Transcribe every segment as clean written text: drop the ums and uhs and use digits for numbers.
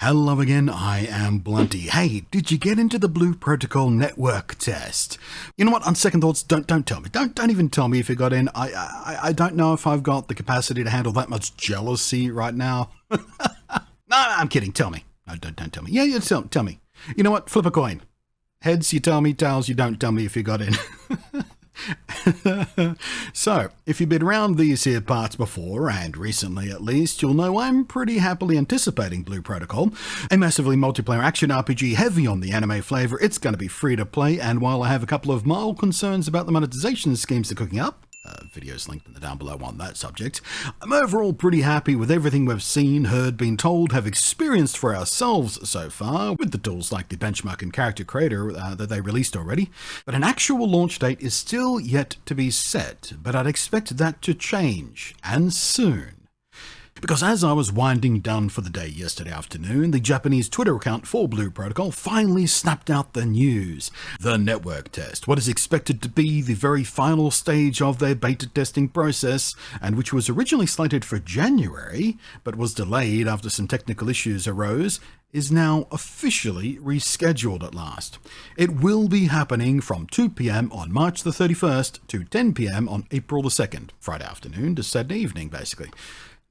Hello again, I am Blunty. Hey, did you get into the Blue Protocol network test? You know what, on second thoughts, don't tell me. Don't even tell me if you got in. I don't know if I've got the capacity to handle that much jealousy right now. No, I'm kidding, tell me. No, don't tell me. Yeah, tell me. You know what, flip a coin. Heads, you tell me, tails, you don't tell me if you got in. So, if you've been around these here parts before, and recently at least, you'll know I'm pretty happily anticipating Blue Protocol. A massively multiplayer action RPG heavy on the anime flavour, it's going to be free to play, and while I have a couple of mild concerns about the monetization schemes they're cooking up, videos linked in the down below on that subject, I'm overall pretty happy with everything we've seen, heard, been told, have experienced for ourselves so far, with the tools like the benchmark and character creator that they released already. But an actual launch date is still yet to be set, but I'd expect that to change, and soon. Because as I was winding down for the day yesterday afternoon, the Japanese Twitter account for Blue Protocol finally snapped out the news. The network test, what is expected to be the very final stage of their beta testing process, and which was originally slated for January, but was delayed after some technical issues arose, is now officially rescheduled at last. It will be happening from 2 PM on March the 31st to 10 PM on April the 2nd, Friday afternoon to Saturday evening, basically.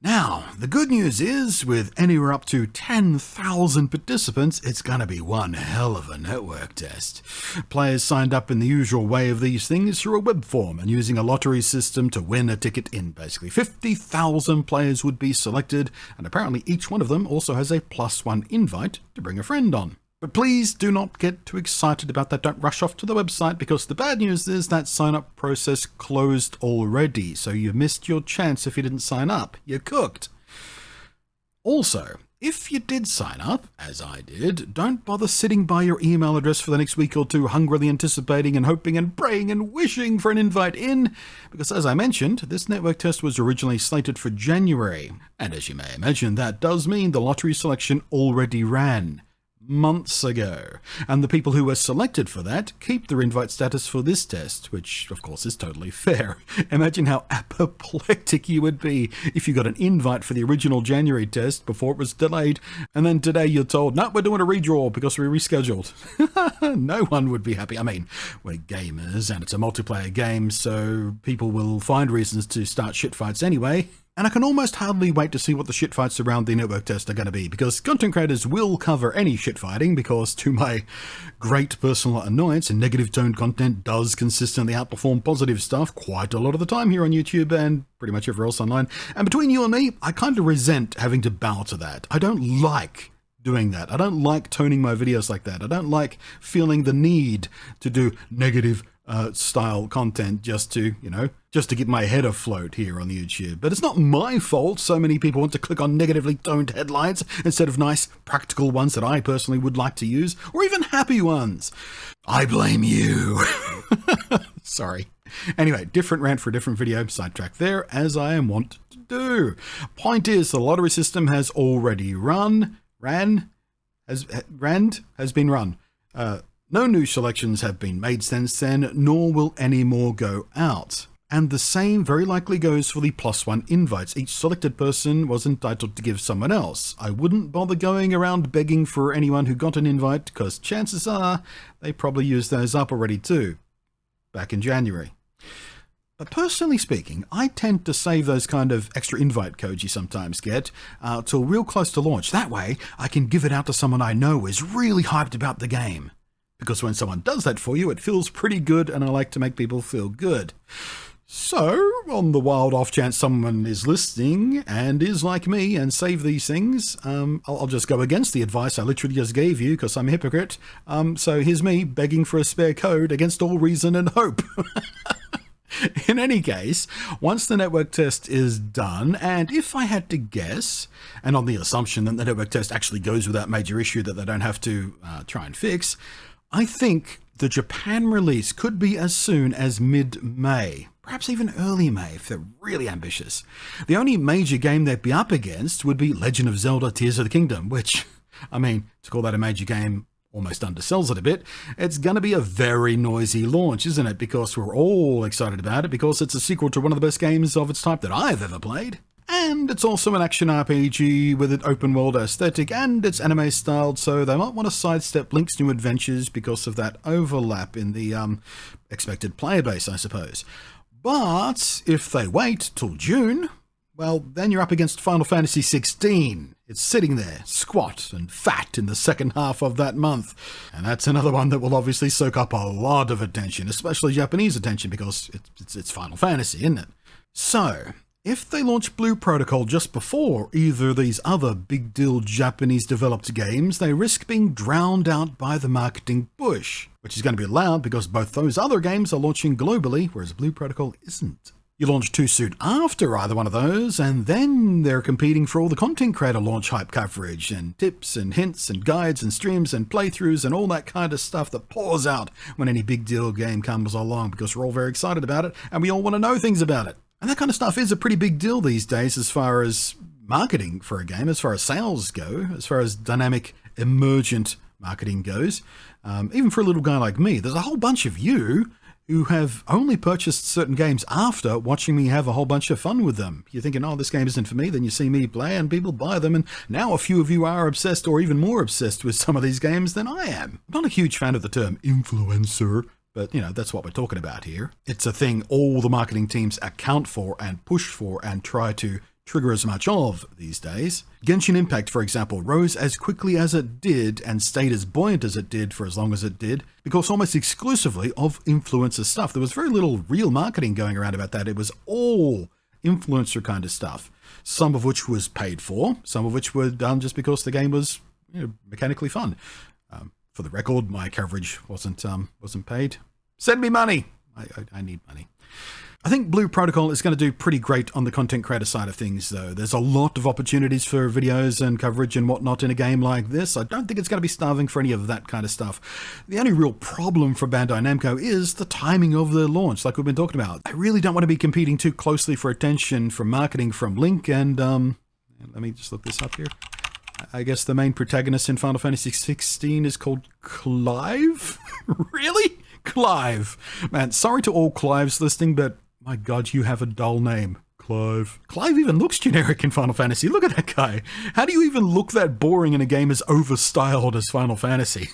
Now, the good news is, with anywhere up to 10,000 participants, it's going to be one hell of a network test. Players signed up in the usual way of these things through a web form and using a lottery system to win a ticket in. Basically, 50,000 players would be selected, and apparently each one of them also has a +1 invite to bring a friend on. But please do not get too excited about that. Don't rush off to the website, because the bad news is that sign-up process closed already, so you missed your chance if you didn't sign up. You're cooked. Also, if you did sign up, as I did, don't bother sitting by your email address for the next week or two, hungrily anticipating and hoping and praying and wishing for an invite in, because as I mentioned, this network test was originally slated for January. And as you may imagine, that does mean the lottery selection already ran months ago, and the people who were selected for that keep their invite status for this test, which of course is totally fair. Imagine how apoplectic you would be if you got an invite for the original January test before it was delayed, and then today you're told, no, we're doing a redraw because we rescheduled. No one would be happy. I mean, we're gamers and it's a multiplayer game, so people will find reasons to start shit fights anyway. And I can almost hardly wait to see what the shitfights around the network test are going to be, because content creators will cover any shitfighting, because to my great personal annoyance, and negative toned content does consistently outperform positive stuff quite a lot of the time here on YouTube and pretty much everywhere else online. And between you and me, I kind of resent having to bow to that. I don't like doing that. I don't like toning my videos like that. I don't like feeling the need to do negative style content just to get my head afloat here on YouTube. But it's not my fault so many people want to click on negatively toned headlines instead of nice practical ones that I personally would like to use, or even happy ones. I blame you. Sorry. Anyway, different rant for a different video, sidetrack there, as I am wont to do. Point is, the lottery system has already has been run. No new selections have been made since then, nor will any more go out. And the same very likely goes for the +1 invites each selected person was entitled to give someone else. I wouldn't bother going around begging for anyone who got an invite, because chances are they probably used those up already too, back in January. But personally speaking, I tend to save those kind of extra invite codes you sometimes get till real close to launch. That way, I can give it out to someone I know is really hyped about the game. Because when someone does that for you, it feels pretty good, and I like to make people feel good. So, on the wild off chance someone is listening and is like me and save these things, I'll just go against the advice I literally just gave you because I'm a hypocrite. So here's me begging for a spare code against all reason and hope. In any case, once the network test is done, and if I had to guess, and on the assumption that the network test actually goes without major issue that they don't have to try and fix, I think the Japan release could be as soon as mid-May, perhaps even early May if they're really ambitious. The only major game they'd be up against would be Legend of Zelda Tears of the Kingdom, which, I mean, to call that a major game almost undersells it a bit. It's going to be a very noisy launch, isn't it? Because we're all excited about it, because it's a sequel to one of the best games of its type that I've ever played. And it's also an action RPG with an open world aesthetic, and it's anime styled, so they might want to sidestep Link's new adventures because of that overlap in the expected player base, I suppose. But if they wait till June, well, then you're up against Final Fantasy XVI. It's sitting there, squat and fat in the second half of that month. And that's another one that will obviously soak up a lot of attention, especially Japanese attention, because it's Final Fantasy, isn't it? So, if they launch Blue Protocol just before either of these other big deal Japanese developed games, they risk being drowned out by the marketing push, which is going to be allowed because both those other games are launching globally, whereas Blue Protocol isn't. You launch too soon after either one of those, and then they're competing for all the content creator launch hype coverage, and tips and hints and guides and streams and playthroughs and all that kind of stuff that pours out when any big deal game comes along, because we're all very excited about it and we all want to know things about it. And that kind of stuff is a pretty big deal these days as far as marketing for a game, as far as sales go, as far as dynamic, emergent marketing goes. Even for a little guy like me, there's a whole bunch of you who have only purchased certain games after watching me have a whole bunch of fun with them. You're thinking, oh, this game isn't for me, then you see me play and people buy them, and now a few of you are obsessed or even more obsessed with some of these games than I am. I'm not a huge fan of the term influencer, but, that's what we're talking about here. It's a thing all the marketing teams account for and push for and try to trigger as much of these days. Genshin Impact, for example, rose as quickly as it did and stayed as buoyant as it did for as long as it did because almost exclusively of influencer stuff. There was very little real marketing going around about that. It was all influencer kind of stuff, some of which was paid for, some of which were done just because the game was mechanically fun. For the record, my coverage wasn't paid. Send me money. I need money. I think Blue Protocol is going to do pretty great on the content creator side of things, though. There's a lot of opportunities for videos and coverage and whatnot in a game like this. I don't think it's going to be starving for any of that kind of stuff. The only real problem for Bandai Namco is the timing of the launch, like we've been talking about. I really don't want to be competing too closely for attention from marketing from Link, and let me just look this up here. I guess the main protagonist in Final Fantasy XVI is called Clive? Really? Clive. Man, sorry to all Clives listening, but my God, you have a dull name. Clive. Clive even looks generic in Final Fantasy. Look at that guy. How do you even look that boring in a game as overstyled as Final Fantasy?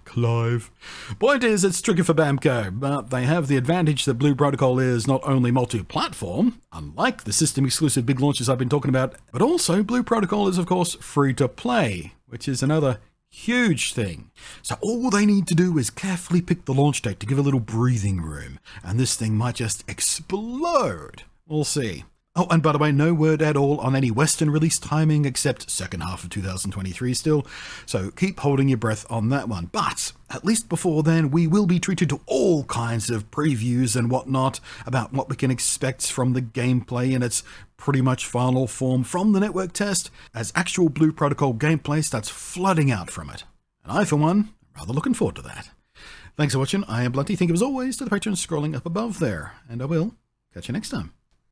Clive. Point is, it's tricky for Bamco, but they have the advantage that Blue Protocol is not only multi-platform, unlike the system-exclusive big launches I've been talking about, but also Blue Protocol is, of course, free-to-play, which is another huge thing. So all they need to do is carefully pick the launch date to give a little breathing room, and this thing might just explode. We'll see. Oh, and by the way, no word at all on any Western release timing except second half of 2023 still, so keep holding your breath on that one. But at least before then, we will be treated to all kinds of previews and whatnot about what we can expect from the gameplay in its pretty much final form from the network test as actual Blue Protocol gameplay starts flooding out from it. And I, for one, am rather looking forward to that. Thanks for watching. I am Blunty. Thank you as always to the patrons scrolling up above there, and I will catch you next time.